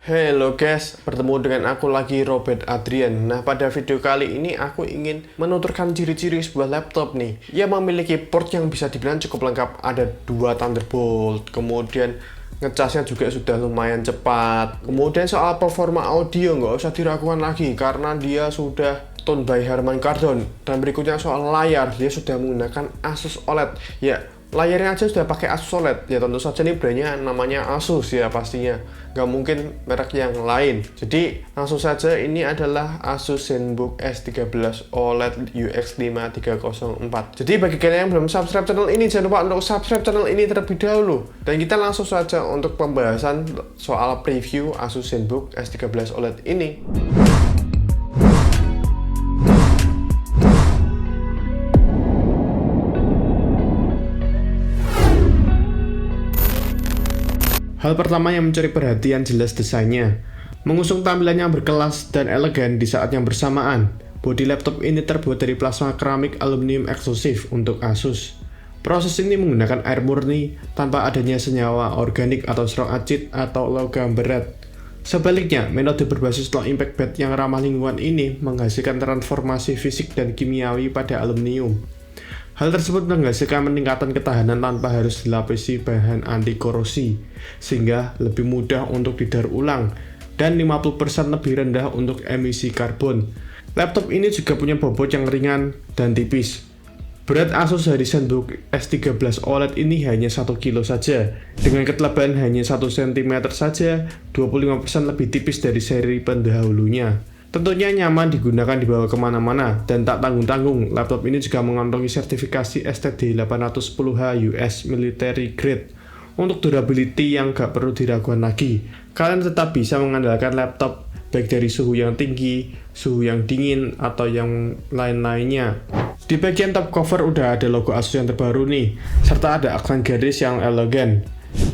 Halo guys, bertemu dengan aku lagi Robert Adrian. Nah, pada video kali ini aku ingin menuturkan ciri-ciri sebuah laptop nih yang memiliki port yang bisa dibilang cukup lengkap. Ada 2 Thunderbolt, kemudian ngecasnya juga sudah lumayan cepat. Kemudian soal performa audio nggak usah diragukan lagi karena dia sudah tone by Harman Kardon. Dan berikutnya soal layar, dia sudah menggunakan Asus OLED. Ya, layarnya aja sudah pakai Asus OLED. Ya tentu saja nih brandnya namanya Asus ya pastinya. Nggak mungkin merek yang lain. Jadi langsung saja ini adalah Asus ZenBook S13 OLED UX 5304. Jadi bagi kalian yang belum subscribe channel ini, jangan lupa untuk subscribe channel ini terlebih dahulu. Dan kita langsung saja untuk pembahasan soal preview Asus ZenBook S13 OLED ini. Hal pertama yang mencuri perhatian jelas desainnya. Mengusung tampilan yang berkelas dan elegan di saat yang bersamaan. Bodi laptop ini terbuat dari plasma keramik aluminium eksklusif untuk Asus. Proses ini menggunakan air murni tanpa adanya senyawa organik atau strong acid atau logam berat. Sebaliknya, metode berbasis low impact bed yang ramah lingkungan ini menghasilkan transformasi fisik dan kimiawi pada aluminium. Hal tersebut menghasilkan peningkatan ketahanan tanpa harus dilapisi bahan anti korosi, sehingga lebih mudah untuk didaur ulang dan 50% lebih rendah untuk emisi karbon. Laptop ini juga punya bobot yang ringan dan tipis. Berat Asus dari ZenBook S13 OLED ini hanya 1 kg saja, dengan ketelebalan hanya 1 cm saja, 25% lebih tipis dari seri pendahulunya. Tentunya nyaman digunakan dibawa kemana-mana dan tak tanggung-tanggung. Laptop ini juga mengantongi sertifikasi STD810H US Military Grade untuk durability yang gak perlu diragukan lagi. Kalian tetap bisa mengandalkan laptop baik dari suhu yang tinggi, suhu yang dingin, atau yang lain-lainnya. Di bagian top cover udah ada logo Asus yang terbaru nih, serta ada aksen garis yang elegan.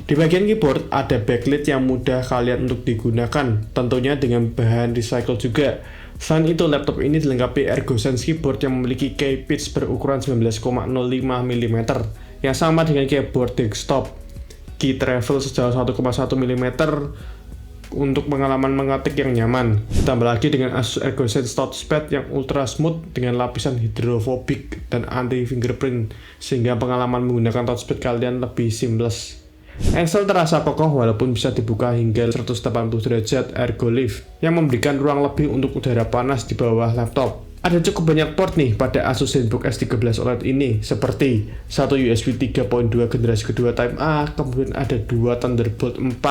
Di bagian keyboard ada backlit yang mudah kalian untuk digunakan, tentunya dengan bahan recycle juga. Selain itu, laptop ini dilengkapi ErgoSense keyboard yang memiliki key pitch berukuran 19,05 mm yang sama dengan keyboard desktop. Key travel sejauh 1,1 mm untuk pengalaman mengetik yang nyaman. Ditambah lagi dengan Asus ErgoSense touchpad yang ultra smooth dengan lapisan hidrofobik dan anti fingerprint, sehingga pengalaman menggunakan touchpad kalian lebih seamless. Engsel terasa kokoh walaupun bisa dibuka hingga 180 derajat ErgoLift yang memberikan ruang lebih untuk udara panas di bawah laptop. Ada cukup banyak port nih pada Asus ZenBook S13 OLED ini, seperti satu USB 3.2 generasi kedua Type A, kemudian ada 2 Thunderbolt 4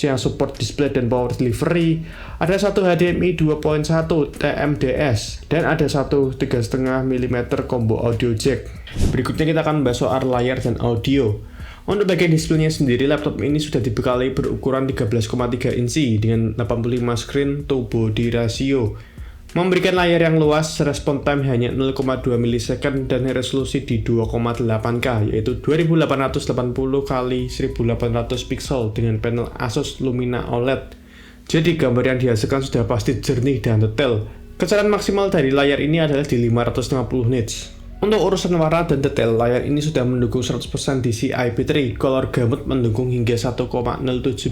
yang support display dan power delivery, ada satu HDMI 2.1 TMDS, dan ada satu 3,5 mm combo audio jack. Berikutnya kita akan membahas soal layar dan audio. Untuk bagian displaynya sendiri, laptop ini sudah dibekali berukuran 13,3 inci dengan 85 screen to body ratio, memberikan layar yang luas, respon time hanya 0,2 ms dan resolusi di 2,8K yaitu 2880 x 1800 pixel dengan panel Asus Lumina OLED. Jadi gambar yang dihasilkan sudah pasti jernih dan detail. Kecerdasan maksimal dari layar ini adalah di 550 nits. Untuk urusan warna dan detail, layar ini sudah mendukung 100% DCI-P3, color gamut mendukung hingga 1,07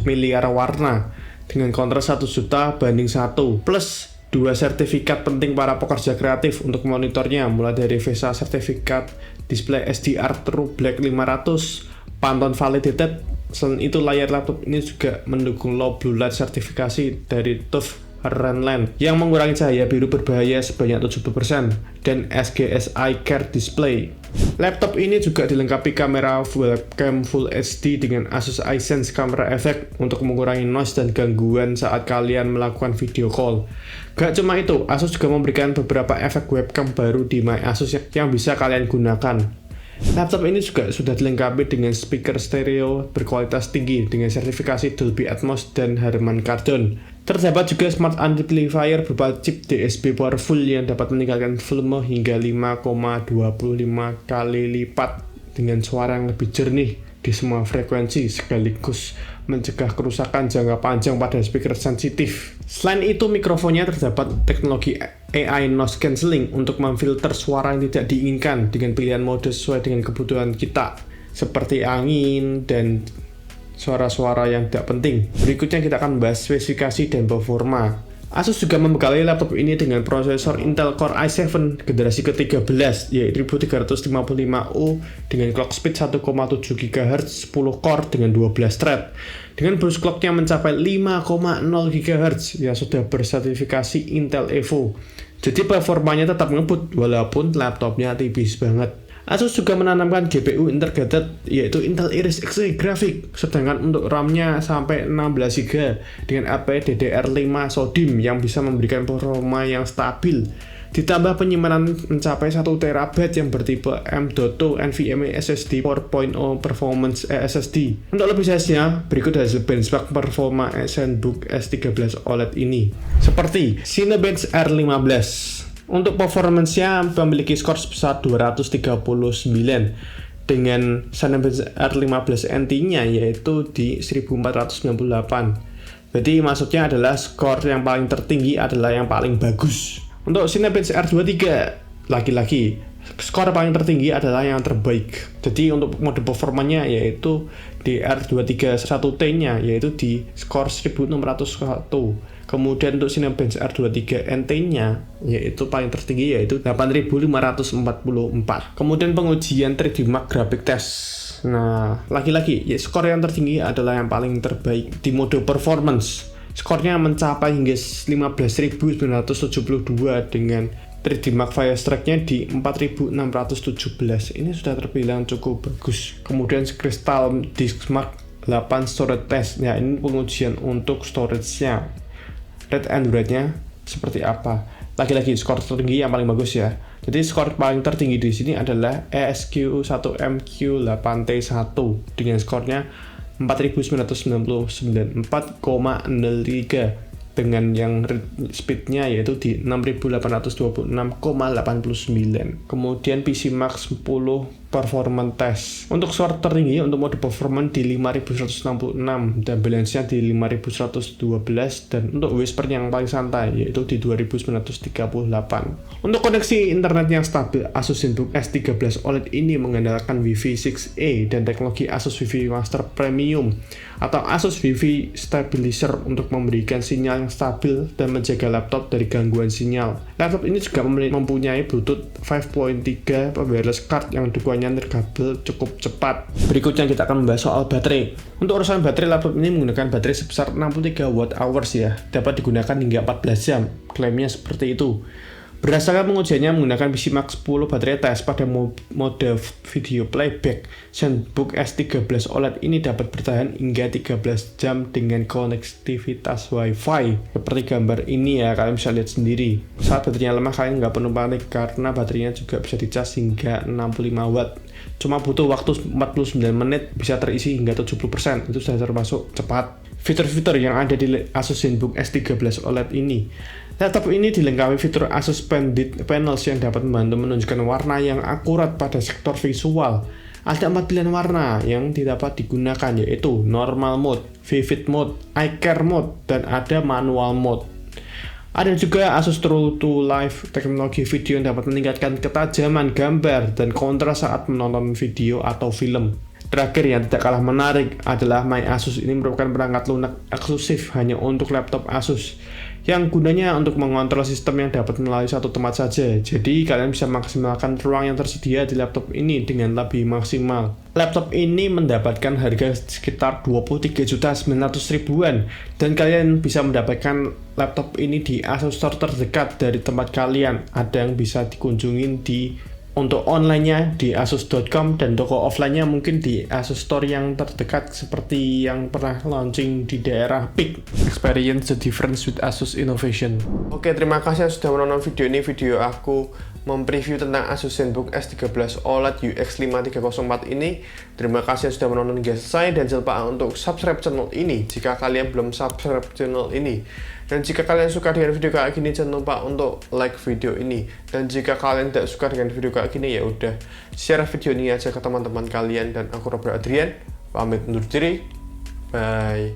miliar warna, dengan kontras 1 juta banding 1, plus 2 sertifikat penting para pekerja kreatif untuk monitornya, mulai dari VESA sertifikat, display SDR True Black 500, Pantone Validated. Selain itu, layar laptop ini juga mendukung Low Blue Light sertifikasi dari TÜV Rheinland yang mengurangi cahaya biru berbahaya sebanyak 70% dan SGSI Care Display. Laptop ini juga dilengkapi kamera webcam Full HD dengan Asus iSense Camera Effect untuk mengurangi noise dan gangguan saat kalian melakukan video call. Gak cuma itu, Asus juga memberikan beberapa efek webcam baru di My Asus yang bisa kalian gunakan. Laptop ini juga sudah dilengkapi dengan speaker stereo berkualitas tinggi dengan sertifikasi Dolby Atmos dan Harman Kardon. Terdapat juga smart amplifier berupa chip DSP powerful yang dapat meningkatkan volume hingga 5,25 kali lipat dengan suara yang lebih jernih di semua frekuensi, sekaligus mencegah kerusakan jangka panjang pada speaker sensitif. Selain itu, mikrofonnya terdapat teknologi AI noise cancelling untuk memfilter suara yang tidak diinginkan dengan pilihan mode sesuai dengan kebutuhan kita, seperti angin dan suara-suara yang tidak penting. Berikutnya kita akan membahas spesifikasi dan performa. Asus juga membekali laptop ini dengan prosesor Intel Core i7 generasi ke-13 yaitu 1355U dengan clock speed 1,7 GHz 10 core dengan 12 thread dengan boost clocknya mencapai 5,0 GHz yang sudah bersertifikasi Intel Evo. Jadi performanya tetap ngebut walaupun laptopnya tipis banget. Asus juga menanamkan GPU integrated yaitu Intel Iris Xe Graphics, sedangkan untuk RAM-nya sampai 16 GB dengan LPDDR5 SODIMM yang bisa memberikan performa yang stabil. Ditambah penyimpanan mencapai 1 TB yang bertipe M.2 NVMe SSD 4.0 Performance SSD. Untuk lebih jelasnya, berikut hasil benchmark performa Zenbook S13 OLED ini. Seperti Cinebench R15. Untuk performance-nya memiliki skor sebesar 239 dengan Cinebench R15 NT-nya yaitu di 1498. Berarti maksudnya adalah skor yang paling tertinggi adalah yang paling bagus. Untuk Cinebench R23 lagi-lagi skor paling tertinggi adalah yang terbaik. Jadi untuk mode performanya yaitu di R231T-nya yaitu di skor 1601. Kemudian untuk Cinebench R23 NT-nya yaitu paling tertinggi yaitu 8544. Kemudian pengujian 3D Mark Graphic Test. Nah, lagi-lagi ya, skor yang tertinggi adalah yang paling terbaik di mode performance. Skornya mencapai hingga 15.972 dengan 3D Mark Firestrike-nya di 4617. Ini sudah terbilang cukup bagus. Kemudian Crystal Disk Mark 8 Storage Test. Ya, ini pengujian untuk storage-nya. Red Android-nya seperti apa? Lagi-lagi skor tertinggi yang paling bagus ya. Jadi skor paling tertinggi di sini adalah ESQ1MQ8T1 dengan skornya 4999 4,03 dengan yang speednya yaitu di 6826,89. Kemudian PCMark 10 Performance Test. Untuk skor tertinggi untuk mode performance di 5166 dan balance-nya di 5112 dan untuk whisper yang paling santai yaitu di 2938. Untuk koneksi internet yang stabil, Asus Zenbook S13 OLED ini mengandalkan Wi-Fi 6E dan teknologi Asus Wi-Fi Master Premium atau Asus Wi-Fi Stabilizer untuk memberikan sinyal yang stabil dan menjaga laptop dari gangguan sinyal. Laptop ini juga mempunyai Bluetooth 5.3 wireless card yang dukungannya terkabel cukup cepat. Berikutnya kita akan membahas soal baterai. Untuk urusan baterai, laptop ini menggunakan baterai sebesar 63 Wh ya, dapat digunakan hingga 14 jam. Klaimnya seperti itu. Berdasarkan pengujiannya menggunakan PCMark 10 baterai test pada mode video playback, Zenbook S13 OLED ini dapat bertahan hingga 13 jam dengan konektivitas Wi-Fi. Seperti gambar ini ya, kalian bisa lihat sendiri. Saat baterainya lemah, kalian nggak perlu panik karena baterainya juga bisa dicas hingga 65 watt. Cuma butuh waktu 49 menit bisa terisi hingga 70%. Itu sudah termasuk cepat. Fitur-fitur yang ada di Asus Zenbook S13 OLED ini. Laptop ini dilengkapi fitur Asus Splendid Panels yang dapat membantu menunjukkan warna yang akurat pada sektor visual. Ada 4 pilihan warna yang dapat digunakan yaitu Normal Mode, Vivid Mode, Eye Care Mode, dan ada Manual Mode. Ada juga Asus True to Life teknologi video yang dapat meningkatkan ketajaman gambar dan kontras saat menonton video atau film. Terakhir yang tidak kalah menarik adalah My Asus. Ini merupakan perangkat lunak eksklusif hanya untuk laptop Asus yang gunanya untuk mengontrol sistem yang dapat melalui satu tempat saja. Jadi kalian bisa maksimalkan ruang yang tersedia di laptop ini dengan lebih maksimal. Laptop ini mendapatkan harga sekitar 23.900.000-an dan kalian bisa mendapatkan laptop ini di Asus Store terdekat dari tempat kalian. Ada yang bisa dikunjungin di untuk online-nya di asus.com dan toko offline-nya mungkin di Asus Store yang terdekat seperti yang pernah launching di daerah Peak. Experience the difference with Asus Innovation. Oke, terima kasih sudah menonton video ini. Video aku mempreview tentang Asus Zenbook S13 OLED UX5304 ini. Terima kasih sudah menonton hingga selesai dan jangan lupa untuk subscribe channel ini jika kalian belum subscribe channel ini. Dan jika kalian suka dengan video kayak gini, jangan lupa untuk like video ini. Dan jika kalian tidak suka dengan video kayak gini, ya udah share video ini aja ke teman-teman kalian. Dan aku Robert Adrian, pamit undur diri. Bye.